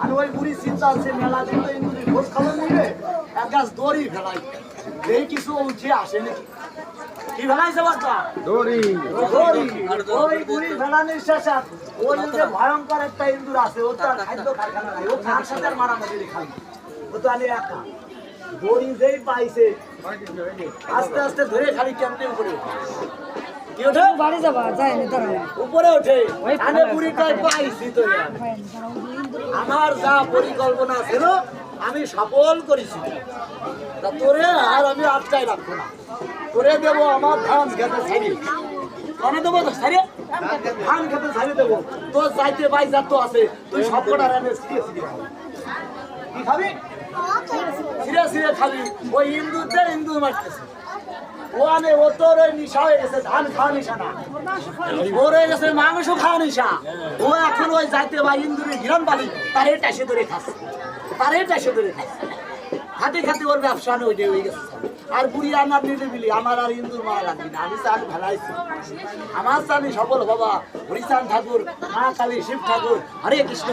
আমি ওই বুড়ি চিন্তা আছে মেলা দিন তো ইন্দুরি খোঁজ খবর নিবে এক গাছ দড়ি ফেলাই এই কিছু উঠে আসে নাকি কি ফেলাইছে বাচ্চা দড়ি দড়ি ওই বুড়ি ফেলানির শেষে ওই যে ভয়ঙ্কর একটা ইন্দুর আছে ও তো আর খাদ্য কারখানা নাই ও কার সাথে আর মারামারি খাই ও তো আমি একা দড়ি যেই পাইছে আস্তে আস্তে ধরে খালি কেমনে উপরে কি ওঠে বাড়ি যাবা যায়নি তারা উপরে ওঠে আনে বুড়িটাই পাইছি তো আমার যা পরিকল্পনা ছিল আমি সফল করেছি তা তোরে আর আমি আটকায় রাখবো না তোরে দেবো আমার ধান খেতে ছাড়ি কেন দেবো তো ছাড়ি ধান খেতে ছাড়ি দেবো তোর যাইতে বাই যা তো আছে তুই সব কটা রানে ছিঁড়ে ছিঁড়ে খাবি কি খাবি ছিঁড়ে ছিঁড়ে খাবি ওই হিন্দুদের হিন্দু মারতেছে ও আনে ও তোর ওই নিশা হয়ে গেছে ধান খাওয়া নিশা না ওর হয়ে গেছে মাংস খাওয়া নিশা ও এখন ওই যাইতে বা ইন্দুরের হিরণ বালি তার এটা সে ধরে খাচ্ছে তার এটা সে ধরে খাচ্ছে খাতে খাতে ওর ব্যবসা ওইটাই হয়ে গেছে আর বুড়ি আমার নিতে বিলি আমার আর ইন্দুর মারা লাগবে না আমি চান ফেলাইছি আমার চানি সফল বাবা হরিচাঁদ ঠাকুর মা কালী শিব ঠাকুর হরে কৃষ্ণ